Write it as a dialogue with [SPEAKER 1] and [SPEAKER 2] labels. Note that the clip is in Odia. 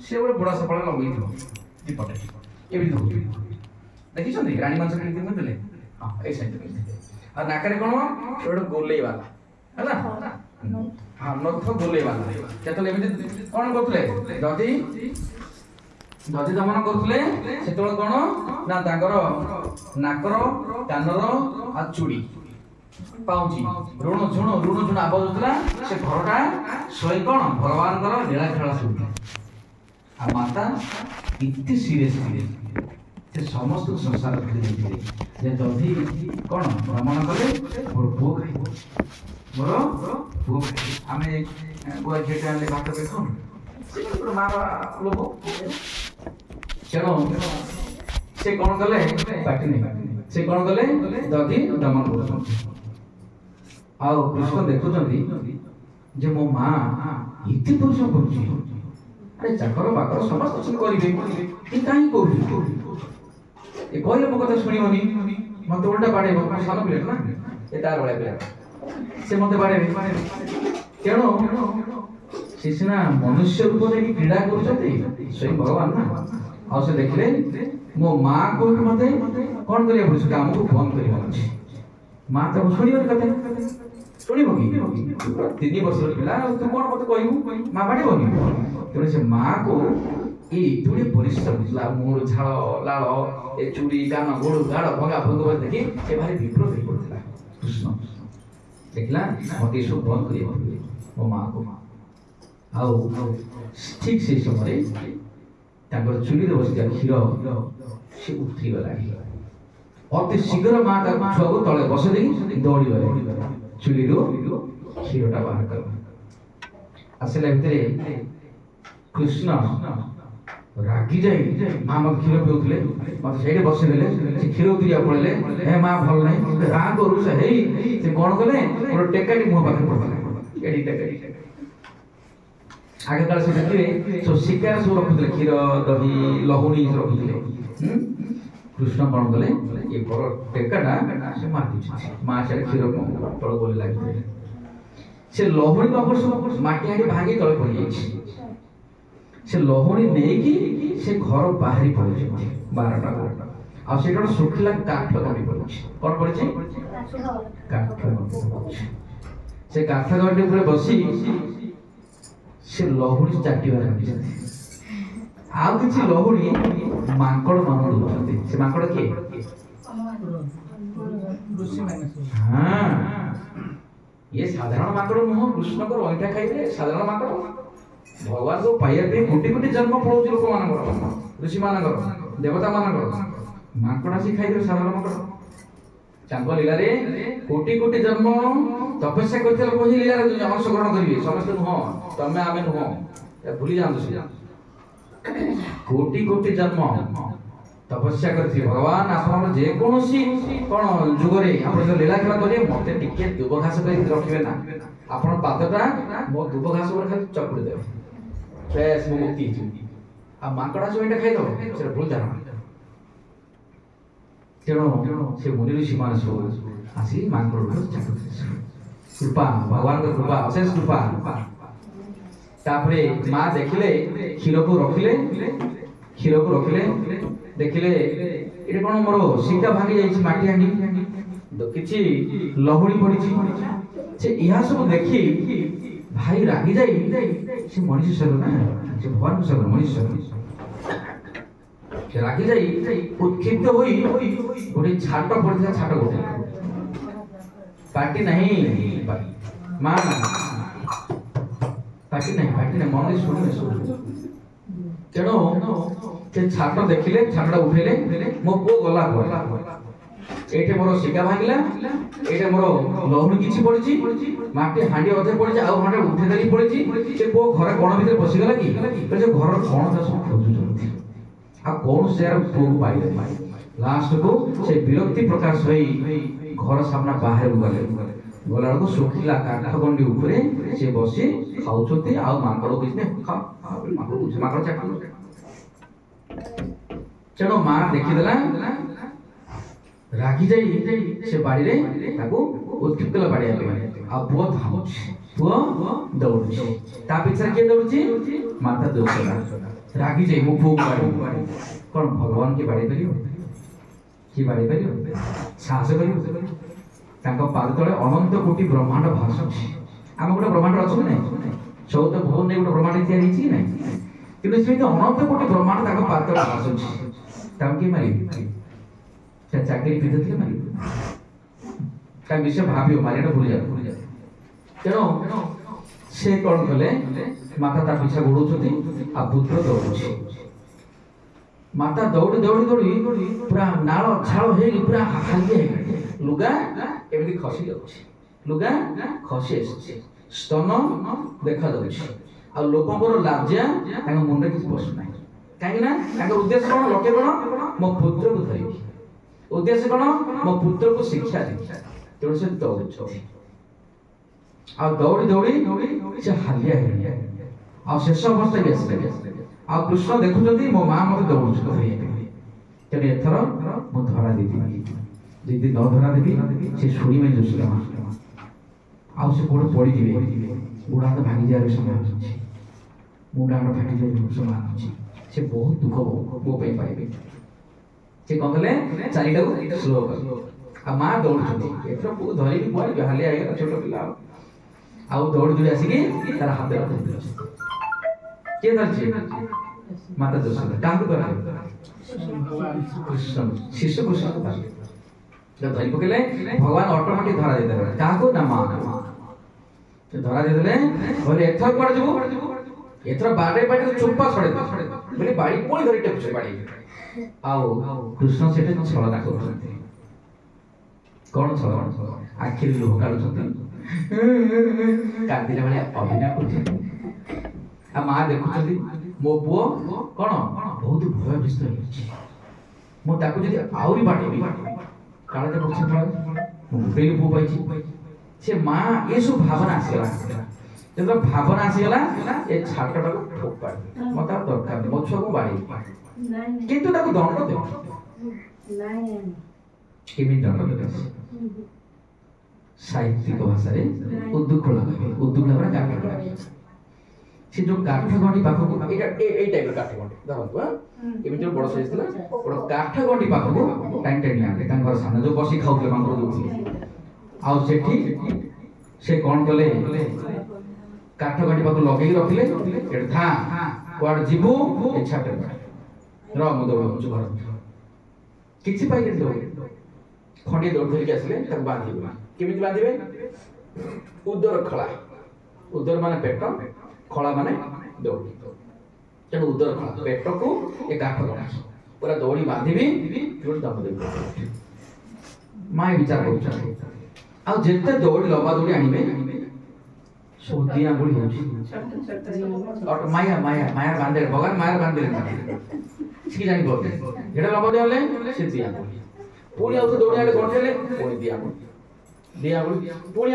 [SPEAKER 1] ସେ ଗୋଟେ ବୁଢ଼ା ସଫଳ ଲଗେଇଥିବ ଦୀପଟେ ଏମିତି ହଉଛି। ଦେଖିଛନ୍ତି ରାଣୀ ମାଂସ କେମିତି ପିନ୍ଧୁଥିଲେ? ହଁ ଏଇ ସାଇଡ୍ ପିନ୍ଧୁଥିଲେ। ଆଉ ନାକରେ କ'ଣ ଗୋଟେ ଗୋଲେଇ ବାଲା ହେଲା, ହଁ ନଥ ଗୋଲେଇ ବାଲା। କେତେବେଳେ ଏମିତି କ'ଣ କରୁଥିଲେ? ଦଧି ଦମନ କରୁଥିଲେ ସେତେବେଳେ କ'ଣ ନା ତାଙ୍କର ନାକର କାନର ଆଉ ଚୁଡ଼ି ପାଉଁଜି ଋଣ ଝୁଣ ଆବାଜ ହଉଥିଲା। ସେ ଘରଟା ଶୋଇ କ'ଣ ଭଗବାନଙ୍କର ଲୀଳା ଖେଳ ଶୁଣୁଥିଲା। ଆଉ ମାତା ଏତେ ସିରିୟସ୍ ଥିଲେ, ସେ ସମସ୍ତଙ୍କୁ ସଂସାର ଧରି ଦେଇଥିଲେ ଯେ ଯଦି କ'ଣ ଭ୍ରମଣ କଲେ ମୋର ପୁଅ ଖାଇବ, ମୋର ପୁଅ ଖାଇବ। ଆମେ ଗୁଆ ଝିଅଟେ ଆଣିଲେ ଭାତ ପେଟ ଗୋଟେ ମାର ଲୋଭ। ତେଣୁ ସେ କ'ଣ କଲେ? ପାଟି ନେଇ ସେ କ'ଣ କଲେ? ଦଧି ଦମନ କରୁଛନ୍ତି। ଆଉ କୃଷ୍ଣ ଦେଖୁଛନ୍ତି ଯେ ମୋ ମା ଏତେ ପରିଶ୍ରମ କରୁଛି, ଆରେ ଚାକର ବାକର ସମସ୍ତେ ଅଛନ୍ତି କରିବେ, ଏ କାହିଁ କରୁଛି? ଏ କହିଲେ ମୋ କଥା ଶୁଣିବନି, ମତେ ଓଲଟା ବାଡ଼େଇବ। ସାନ ପିଲା ନା, ଏ ତାର ଭଳିଆ ପିଲା, ସେ ମତେ ବାଡ଼େଇବେ। ତେଣୁ ସେ ସିନା ମନୁଷ୍ୟ ରୂପରେ କ୍ରୀଡ଼ା କରୁଛନ୍ତି, ସ୍ୱୟଂ ଭଗବାନ ନା। ଆଉ ସେ ଦେଖିଲେ ମୋ ମା କହୁଛି ମତେ କ'ଣ କରିବାକୁ ପଡୁଛି, କାମକୁ ବନ୍ଦ କରିବାକୁ ଅଛି। ମା ତାକୁ ଶୁଣିବନି କଥା, ଶୁଣିବ କି? 3 ବର୍ଷର ପିଲା, ତୁ କ'ଣ ମତେ କହିବୁ? ମା ବାଡ଼ିବନି। ତେଣୁ ସେ ମାକୁ ଏଇ ଏତେ ପରିଶ୍ରମ ଥିଲା, ମୋର ଝାଳ ଲାଳ, ଏ ଚୁଡ଼ି କାନ ଗୋଡ଼ ଗାଡ଼ ଭଙ୍ଗା ଭଙ୍ଗ ଦେଖି ସେ ଭାରି ବିବ୍ରତ ହେଇ ପଡୁଥିଲା। କୃଷ୍ଣ ଦେଖିଲା ମତେ ଏସବୁ ବନ୍ଦ କରିବାକୁ ପଡ଼ିବ ମୋ ମାକୁ। ଆଉ ଠିକ୍ ସେଇ ସମୟରେ ତାଙ୍କର ଚୁଲିରେ ବସିଥିବା କ୍ଷୀର ସେ ଉଠିଗଲା। ଅତି ଶୀଘ୍ର ମା ତାକୁ ଛୁଆକୁ ତଳେ ବସେଇ ଦେଇ ଦୌଡ଼ିଗଲେ, ଚୁଲିରୁ କ୍ଷୀରଟା ବାହାର କଲେ। ଆସିଲା ଭିତରେ କୃଷ୍ଣ ରାଗି ଯାଇ ମା ମତେ କ୍ଷୀର ପିଉଥିଲେ, ମତେ ସେଇଠି ବସେଇଦେଲେ, ସେ କ୍ଷୀର ଉତରିବାକୁ ପଳେଇଲେ। ହେ ମା ଭଲ ନାହିଁ ରାଗ କରୁ ସେ ହେଇ ସେ କ'ଣ କଲେ? ଗୋଟେ ଟେକାଟି ମୁହଁ ପାଖରେ ପଡ଼ିଥିଲା, ଏଠି ଟେକାଟି। ଆଗ କାଳ ସେ ଦେଖିବେ ସବୁ ଶିକାର ସବୁ ରଖୁଥିଲେ, କ୍ଷୀର ଦହି ଲହୁଣୀ ରଖୁଥିଲେ। କୃଷ୍ଣ କ'ଣ କଲେ? ଏ ବଡ଼ ଟେକାଟା ସେ ମାରି ଦେଇଛନ୍ତି। ମା ସେଟା କ୍ଷୀର ତଳ ଗଳି ଲାଗିଥିଲେ। ସେ ଲହୁଣୀ ଅବଶ୍ୟ ମାଟି ହାଣ୍ଡି ଭାଙ୍ଗି ତଳେ ପଡ଼ିଯାଇଛି। ସେ ଲହୁଣୀ ନେଇକି ସେ ଘର ବାହାରି ପଡ଼ିଛନ୍ତି 12ଟା। ଆଉ ସେଟା ଗୋଟେ ଶୁଖିଲା କାଠ ଗଣ୍ଡି ପଡ଼ିଛି। କ'ଣ ପଡ଼ିଛି? କାଠ ଗଣ୍ଡି ପଡ଼ିଛି। ସେ କାଠ ଗଣ୍ଡି ଉପରେ ବସି ସେ ଲହୁଣୀ ଚାଟିବାରେ ଲାଗିଛନ୍ତି। ଆଉ କିଛି ଲହୁଣୀ ମାଙ୍କଡ଼ ମାନଙ୍କୁ ଦଉଛନ୍ତି। ସେ ମାଙ୍କଡ଼ କିଏ? ହଁ, ଇଏ ସାଧାରଣ ମାଙ୍କଡ଼ ନୁହଁ। କୃଷ୍ଣଙ୍କର ଅଇଁଠା ଖାଇଲେ ସାଧାରଣ ମାଙ୍କଡ଼। ଭଗବାନଙ୍କୁ ପାଇବା ପାଇଁ କୋଟି କୋଟି ଜନ୍ମ ପଳଉଛି ଲୋକମାନଙ୍କର, ଋଷି ମାନଙ୍କର, ଦେବତା ମାନଙ୍କର। ମାଙ୍କଡ଼ ଆସି ଖାଇଦେବେ ସାଧାରଣ ମାଙ୍କଡ଼। ତାଙ୍କ ଲୀଳାରେ କୋଟି କୋଟି ଜନ୍ମ ତପସ୍ୟା କରିଥିବା ଲୋକ ହିଁ ଲୀଳାରେ ଅଂଶଗ୍ରହଣ କରିବେ, ସମସ୍ତେ ନୁହଁ। ତମେ ଆମେ ନୁହଁ, ଭୁଲି ଯାଆନ୍ତୁ। ସେ କୋଟି କୋଟି ଜନ୍ମ ତପସ୍ୟା କରିଥିବେ। ଭଗବାନ ଆପଣଙ୍କର ଯେକୌଣସି କ'ଣ ଯୁଗରେ ଆପଣ ଲୀଳା ଖେଳ କରିବେ, ମତେ ଟିକେ ଦୁବ ଘାସ କରିକି ରଖିବେ ନା। ଆପଣ ପାଦଟା ମୋ ଦୁବ ଘାସ ଉପରେ ଖାଲି ଚକୁଡ଼ି ଦେବେ, ବେଶ ମୁଁ ମୁକ୍ତି ହେଇଯିବି। ଆଉ ମାଙ୍କଡ଼ ଆସିବ ଏଇଟା ଖାଇଦେବ, ସେଟା ଭୁଲ ଧାରଣା। ତେଣୁ ସେ ମୁନି ଋଷି ମାନେ ସବୁ ଆସି ମାଙ୍କଡ଼ କୃପା, ଭଗବାନଙ୍କ କୃପା, ଅଶେଷ କୃପା। ତାପରେ ମା ଦେଖିଲେ କ୍ଷୀରକୁ ରଖିଲେ, ଦେଖିଲେ ଏଠି କ'ଣ ମୋର ଶିକା ଭାଙ୍ଗି ଯାଇଛି, ମାଟି ହାଣ୍ଡି କିଛି ଲହୁଣୀ ପଡ଼ିଛି। ସେ ଏହା ସବୁ ଦେଖି ଭାଇ ରାଗି ଯାଇ, ସେ ମଣିଷ ଶରୀର ନା, ସେ ଭଗବାନଙ୍କ ଶରୀର, ମଣିଷ ଶରୀର। ରାଗି ଯାଇ ଉତ୍କ୍ଷିପ୍ତ ହୋଇ ଗୋଟେ ଛାଟ ପଡ଼ିଥିଲା, ଛାଟ ଗୋଟେ ପାଟି ନାହିଁ ମା, ପାଟି ନାହିଁ ମନ ଶୁଣିବେ ସବୁ। ତେଣୁ ସେ ଛାଟ ଦେଖିଲେ, ଛାଟଟା ଉଠେଇଲେ, ମୋ ପୁଅ ଗଲା। ଏଇଠି ମୋର ଶିକା ଭାଙ୍ଗିଲା, ଏଇଟା ମୋର ଲହୁଣୀ କିଛି ପଡ଼ିଛି, ମାଟି ହାଣ୍ଡି ଅଧେ ପଡ଼ିଛି, ଆଉ ହାଣ୍ଡି ଉଠେଇ ଧରି ପଡ଼ିଛି। ସେ ପୁଅ ଘରେ କ'ଣ ଭିତରେ ପଶିଗଲା କି? ସେ ଘରର କ'ଣ ତା ସବୁ ଖୋଜୁଛନ୍ତି, ଆଉ କୌଣ ସେ ପୁଅକୁ ପାଇଲେ। ଲାଷ୍ଟକୁ ସେ ବିରକ୍ତି ପ୍ରକାଶ ହୋଇ ଘର ସାମ୍ନା ବାହାରକୁ ଗଲାବେଳକୁ ଶୁଖିଲା କାଠ ଗଣ୍ଡି ଉପରେ ସେ ବସି ଖାଉଛନ୍ତି। ଆଉ ମାଙ୍କଡ଼ କିଛି ମାଙ୍କଡ଼ ଚାଟ। ତେଣୁ ମା ଦେଖିଦେଲା, ରାଗି ଯାଇ ସେ ବାଡ଼ିରେ ତାକୁ ଉତ୍କ୍ଷିପ୍ତ କଲା ବାଡ଼ିଆ ପାଇଁ। ଆଉ ପୁଅ ଧାଉଁଛି, ପୁଅ ଦୌଡୁଛି। ତା ପିଛରେ କିଏ ଦୌଡୁଛି? ମାତା ଦୋଷରା ରାଗି ଯାଇ ମୋ ପୁଅକୁ ବାଡି କଣ ଭଗବାନ କିଏ ବାଡେଇ ପାରିବ? କିଏ ବାଡେଇ ପାରିବ? ସାହସ କରିବ? ତାଙ୍କ ପାଦ ତଳେ ଅନନ୍ତ କୋଟି ବ୍ରହ୍ମାଣ୍ଡ ଭାସୁଛି। ଆମ ଗୋଟେ ବ୍ରହ୍ମାଣ୍ଡ ଅଛୁ କି ନାହିଁ? 14 ଭୁବନ ନେଇ ଗୋଟେ ବ୍ରହ୍ମାଣ୍ଡ ତିଆରି ହେଇଛି କି ନାହିଁ? କିନ୍ତୁ ସେମିତି ଅନନ୍ତ କୋଟି ବ୍ରହ୍ମାଣ୍ଡ ତାଙ୍କ ପାଦ ତଳେ ଭାସୁଛି। ତାଙ୍କୁ କିଏ ମାରିବ? ତା ଚାକିରି ପିଧଥିଲେ ମାରିବ? ତା ବିଷୟ ଭାବିବ ମାରିଟା ଭୁଲି ଯାଉ। ତେଣୁ ସେ କଣ କଲେ, ମାତା ତା ପିଛା ଗୋଡଉଛନ୍ତି ଆଉ ପୁତ୍ର ଦୌଡୁଛି। ମାତା ଦୌଡ଼ି ଦୌଡ଼ି ଦୌଡ଼ି ପୁରା ନାଳ ଝାଳ ହେଇକି ପୁରା ହାଲିଆ ହେଇଗଲେ। ଲୁଗା ଏମିତି ଖସି ଯାଉଛି, ଲୁଗା ଖସି ଆସୁଛି, ସ୍ତନ ଦେଖାଯାଉଛି। ଆଉ ଲୋକଙ୍କର ଲାଜ୍ଜା ତାଙ୍କ ମୁଣ୍ଡରେ କିଛି ପଶୁନାହିଁ। କାହିଁକି ନା ତାଙ୍କ ଉଦ୍ଦେଶ୍ୟ କଣ, ଲକ୍ଷ୍ୟ କଣ? ମୋ ପୁତ୍ରକୁ ଧରିବି। ଉଦ୍ଦେଶ୍ୟ କଣ? ମୋ ପୁତ୍ରକୁ ଶିକ୍ଷା ଦେବି। ତେଣୁ ସେ ଦୌଡୁଛନ୍ତି। ଆଉ ଦୌଡ଼ି ଦୌଡ଼ି ସେ ହାଲିଆ ହେଇଗଲେ। ଆଉ ଶେଷ ଅବସ୍ଥାରେ ଆସିଲେ। ଆଉ କୃଷ୍ଣ ଦେଖୁଛନ୍ତି ମୋ ମା ମତେ ଦୌଡୁଛନ୍ତି। ତେଣୁ ଏଥର ମୁଁ ଧରା ଦେବି। ଯଦି ନ ଧରା ଦେବି ସେ ଶୁଣିବେ ଯଶୋଦା ମା। ଆଉ ସେ କୋଉଠି ପଡ଼ିଯିବେ, ଗୋଡ଼ ହାତ ଭାଙ୍ଗିଯିବାର ସମୟ ଅଛି, ମୁଣ୍ଡ ହାତ ଭାଙ୍ଗିଯିବାର ସମୟ ଅଛି। ସେ ବହୁତ ଦୁଃଖ ମୋ ପାଇଁ ପାଇବେ। ସେ କଣ କଲେ, ଚାରିଟାକୁ ସ୍ଲୋ କଲେ। ଆଉ ମା ଦୌଡୁଛନ୍ତି। ଏଥର ପୁଅ ଧରିବି କୁଆଡେ, ହାଲିଆ ହେଇଗଲା ଛୋଟ ପିଲା। ଆଉ ଦୌଡ଼ି ଦୌଡ଼ି ଆସିକି ତାର ହାତରେ ଧରିଥିଲେ। କିଏ ଧରିଛି? ମାତା ଯଶୋଦା। କାହାକୁ ଧରିଲେ? କୃଷ୍ଣ, ଶିଶୁ କୃଷ୍ଣକୁ ଧରିଲେ। ଧରି ପକେଇଲେ, ଭଗବାନ ଅଟୋମେଟିକ ଧରା ଦେଇଦେଲେ। କାହାକୁ? ନା ମା। ଧରା ଦେଇଦେଲେ, କହିଲେ ଏଥର କୁଆଡେ ଯିବୁ? ଏଥର ବାଡେ ବାଡେ ଚୁପା ଛଡେଇ ବୋଲେ ବାଡି ପୁଣି ଧରି ଟେକୁଛି ବାଡି। ଆଉ କୃଷ୍ଣ ସେଠି ଛଳନା କରୁଛନ୍ତି। କଣ ଛଳନା? ଆଖିରେ ଲୁହ କାଢୁଛନ୍ତି, କାନ୍ଦିଲା ଭଳିଆ ଅଭିନୟ କରୁଛନ୍ତି। ଆଉ ମା ଦେଖୁଛନ୍ତି ମୋ ପୁଅ କଣ ବହୁତ ଭୟଭୀତ ହେଇଛି। ମୁଁ ତାକୁ ଯଦି ଆହୁରି ବାଡେଇବି କାଳେ ପଡୁଛି, ମୁଁ ବେଲି ପୁଅ ପାଇଛି। ସେ ମା ଏସବୁ ଭାବନା ଆସିଗଲା। ଯେତେବେଳେ ଭାବନା ଆସିଗଲା, ଏ ଛାଟଟାକୁ ଫୋପାଡ଼ି ମତେ ଆଉ ଦରକାର ନାହିଁ, ମୋ ଛୁଆକୁ ବାଡେଇବି। କିନ୍ତୁ ତାକୁ ଦଣ୍ଡ ଦେବ। କେମିତି ଦଣ୍ଡ ଦେବେ? ସାହିତ୍ୟିକ ଭାଷାରେ ଉଦ୍ଦୁଖଳ କହିବେ। ଉଦ୍ଦୁଖଳ ମାନେ କାଠ ଗଣ୍ଡି। ସେ ଯୋଉ କାଠ ଗଣ୍ଡି ପାଖକୁ, ଏଇ ଟାଇପର କାଠ ଗଣ୍ଡି ଧରନ୍ତୁ, ଏମିତି ବଡ ସାଇଜ ଥିଲା, ବଡ କାଠ ଗଣ୍ଡି ପାଖକୁ ଟାଣି ଟାଣି ଆଣିଲେ। ତାଙ୍କ ଘର ସାମ୍ନା ଯୋଉ ବସି ଖାଉଥିଲେ ମାଙ୍କଡ ଦଉଥିଲେ। ଆଉ ସେଠି ସେ କଣ କଲେ, କାଠ ଗଣ୍ଡି ପାଖକୁ ଲଗେଇକି ରଖିଲେ। ଏଠି ଥା, କୁଆଡେ ଯିବୁ? ଏ ଛାଟରେ ରହ, ମୁଁ ଦୌଡୁଛି ଘର। କିଛି ପାଇଲେନି ଦୌଡ଼ି। ଖଣ୍ଡିଏ ଦୌଡ଼ି ଧରିକି ଆସିଲେ, ତାକୁ ବାନ୍ଧିବେ। କେମିତି ବାନ୍ଧିବେ? ଉଦର ଖଳା। ଉଦର ମାନେ ପେଟ, ଖଳା ମାନେ ଦୌଡ଼ି। ତେଣୁ ଉଦର ଖଳା, ପେଟକୁ ଏ କାଠ ଗଣ୍ଡି ପୁରା ଦୌଡ଼ି ବାନ୍ଧିବି, ଦମ ଦେବି। ମା ବିଚାର କରୁଛନ୍ତି। ଆଉ ଯେତେ ଦୌଡ଼ି ଲମ୍ବା ଦୌଡ଼ି ଆଣିବେ, ସବୁ ଦି ଆଙ୍ଗୁଳି ହେଉଛି। ମାୟା ମାୟା ମାୟା ବାନ୍ଧିଲେ, ଭଗବାନ ମାୟାର ବାନ୍ଧିଲେ। କିଛି ଜାଣିପାରୁନି, ଯେଟା ଲମ୍ବା ଦେଲେ ସେ ଦି ଆଙ୍ଗୁଳି। ପୁଣି ଆଉ ଦୌଡ଼ି ଆଣେ ଗଣ୍ଠେଇଲେ, ପୁଣି ଦି ଆଙ୍ଗୁଳି, ଦି ଆଙ୍ଗୁଳି, ପୁଣି